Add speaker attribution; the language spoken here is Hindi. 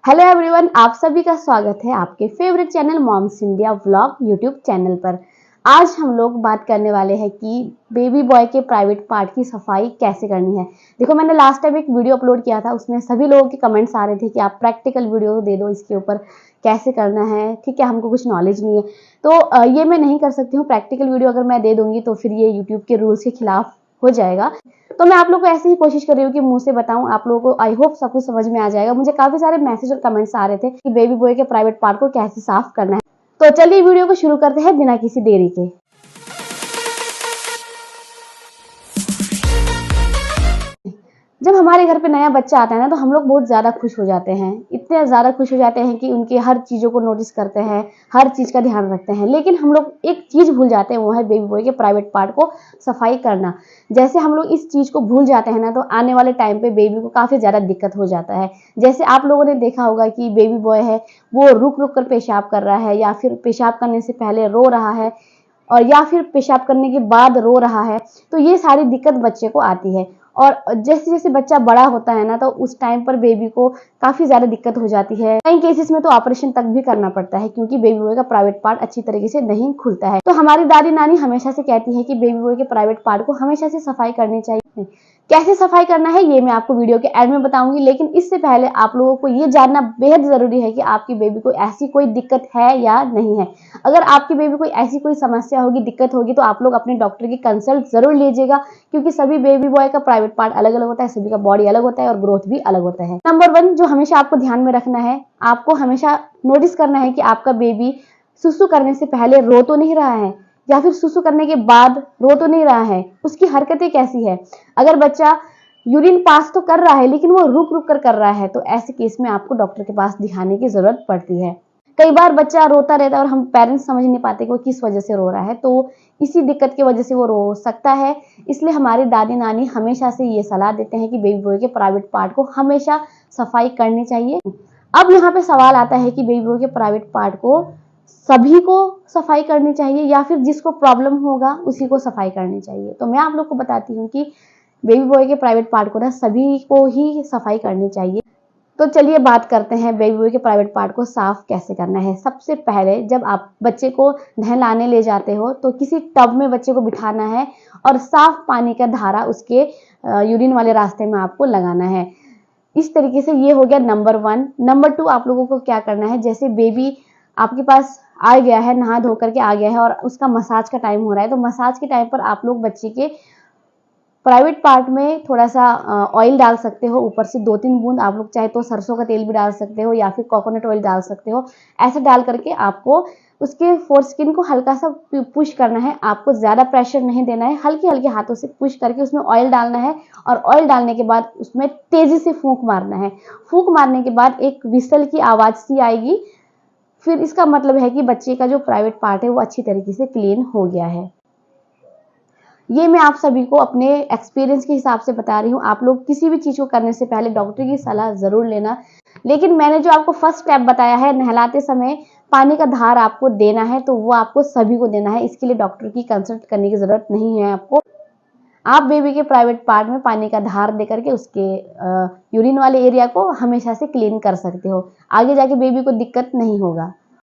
Speaker 1: हेलो एवरीवन, आप सभी का स्वागत है आपके favourite channel Moms India Vlog YouTube channel पर। आज हम लोग बात करने वाले हैं कि बेबी बॉय के प्राइवेट पार्ट की सफाई कैसे करनी है। देखो, मैंने लास्ट टाइम एक वीडियो अपलोड किया था, उसमें सभी लोगों के कमेंट्स आ रहे थे कि आप प्रैक्टिकल वीडियो दे दो इसके ऊपर, कैसे करना है। ठीक है, हमको कुछ नॉलेज नहीं है तो ये मैं नहीं कर सकती हूँ। प्रैक्टिकल वीडियो अगर मैं दे दूंगी तो फिर ये यूट्यूब के रूल्स के खिलाफ हो जाएगा। तो मैं आप लोग को ऐसे ही कोशिश कर रही हूँ कि मुंह से बताऊं। आप लोगों को आई होप सब कुछ समझ में आ जाएगा। मुझे काफी सारे मैसेज और कमेंट्स आ रहे थे कि बेबी बॉय के प्राइवेट पार्ट को कैसे साफ करना है। तो चलिए वीडियो को शुरू करते हैं बिना किसी देरी के। जब हमारे घर पे नया बच्चा आता है ना, तो हम लोग बहुत ज़्यादा खुश हो जाते हैं। इतने ज़्यादा खुश हो जाते हैं कि उनके हर चीज़ों को नोटिस करते हैं, हर चीज़ का ध्यान रखते हैं। लेकिन हम लोग एक चीज़ भूल जाते हैं, वो है बेबी बॉय के प्राइवेट पार्ट को सफाई करना। जैसे हम लोग इस चीज़ को भूल जाते हैं ना, तो आने वाले टाइम पे बेबी को काफ़ी ज़्यादा दिक्कत हो जाता है। जैसे आप लोगों ने देखा होगा कि बेबी बॉय है, वो रुक रुक कर पेशाब कर रहा है, या फिर पेशाब करने से पहले रो रहा है, और या फिर पेशाब करने के बाद रो रहा है। तो ये सारी दिक्कत बच्चे को आती है। और जैसे जैसे बच्चा बड़ा होता है ना, तो उस टाइम पर बेबी को काफी ज्यादा दिक्कत हो जाती है। कई केसेस में तो ऑपरेशन तक भी करना पड़ता है, क्योंकि बेबी बॉय का प्राइवेट पार्ट अच्छी तरीके से नहीं खुलता है। तो हमारी दादी नानी हमेशा से कहती है कि बेबी बॉय के प्राइवेट पार्ट को हमेशा से सफाई करनी चाहिए। कैसे सफाई करना है ये मैं आपको वीडियो के एंड में बताऊंगी, लेकिन इससे पहले आप लोगों को ये जानना बेहद जरूरी है कि आपकी बेबी को ऐसी कोई दिक्कत है या नहीं है। अगर आपकी बेबी को ऐसी कोई समस्या होगी, दिक्कत होगी, तो आप लोग अपने डॉक्टर की कंसल्ट जरूर लीजिएगा, क्योंकि सभी बेबी बॉय का प्राइवेट पार्ट अलग अलग होता है, सभी का बॉडी अलग होता है और ग्रोथ भी अलग होता है। नंबर 1 जो हमेशा आपको ध्यान में रखना है, आपको हमेशा नोटिस करना है कि आपका बेबी सुसु करने से पहले रो तो नहीं रहा है, या फिर सुसु करने के बाद रो तो नहीं रहा है। उसकी हरकतें कैसी है। अगर बच्चा यूरिन पास तो कर रहा है, लेकिन वो रुक रुक कर रहा है, तो ऐसे केस में आपको डॉक्टर के पास दिखाने की जरूरत पड़ती है। कई बार बच्चा रोता रहता है और हम पेरेंट्स समझ नहीं पाते कि वो किस वजह से रो रहा है, तो इसी दिक्कत की वजह से वो रो सकता है। इसलिए हमारी दादी नानी हमेशा से ये सलाह देते हैं कि बेबी बॉय के प्राइवेट पार्ट को हमेशा सफाई करनी चाहिए। अब यहाँ पे सवाल आता है कि बेबी बॉय के प्राइवेट पार्ट को सभी को सफाई करनी चाहिए, या फिर जिसको प्रॉब्लम होगा उसी को सफाई करनी चाहिए। तो मैं आप लोग को बताती हूँ कि बेबी बॉय के प्राइवेट पार्ट को ना सभी को ही सफाई करनी चाहिए। तो चलिए बात करते हैं बेबी बॉय के प्राइवेट पार्ट को साफ कैसे करना है। सबसे पहले जब आप बच्चे को नहलाने ले जाते हो, तो किसी टब में बच्चे को बिठाना है और साफ पानी का धारा उसके यूरिन वाले रास्ते में आपको लगाना है। इस तरीके से ये हो गया नंबर 1। नंबर 2, आप लोगों को क्या करना है, जैसे बेबी आपके पास आ गया है, नहा धो करके आ गया है और उसका मसाज का टाइम हो रहा है, तो मसाज के टाइम पर आप लोग बच्चे के प्राइवेट पार्ट में थोड़ा सा ऑयल डाल सकते हो। ऊपर से 2-3 बूंद आप लोग चाहे तो सरसों का तेल भी डाल सकते हो, या फिर कोकोनट ऑयल डाल सकते हो। ऐसा डाल करके आपको उसके फोर स्किन को हल्का सा पुश करना है। आपको ज्यादा प्रेशर नहीं देना है, हल्के हल्के हाथों से पुश करके उसमें ऑयल डालना है, और ऑयल डालने के बाद उसमें तेजी से फूंक मारना है। फूंक मारने के बाद एक विसल की आवाज सी आएगी, फिर इसका मतलब है कि बच्चे का जो प्राइवेट पार्ट है वो अच्छी तरीके से क्लीन हो गया है। ये मैं आप सभी को अपने एक्सपीरियंस के हिसाब से बता रही हूँ। आप लोग किसी भी चीज को करने से पहले डॉक्टर की सलाह जरूर लेना। लेकिन मैंने जो आपको फर्स्ट स्टेप बताया है, नहलाते समय पानी का धार आपको देना है, तो वो आपको सभी को देना है। इसके लिए डॉक्टर की कंसल्ट करने की जरूरत नहीं है आपको। आप बेबी के प्राइवेट पार्ट में पानी का धार दे करके उसके यूरिन वाले एरिया को हमेशा से क्लीन कर सकते हो। आगे जाके बेबी को दिक्कत नहीं होगा।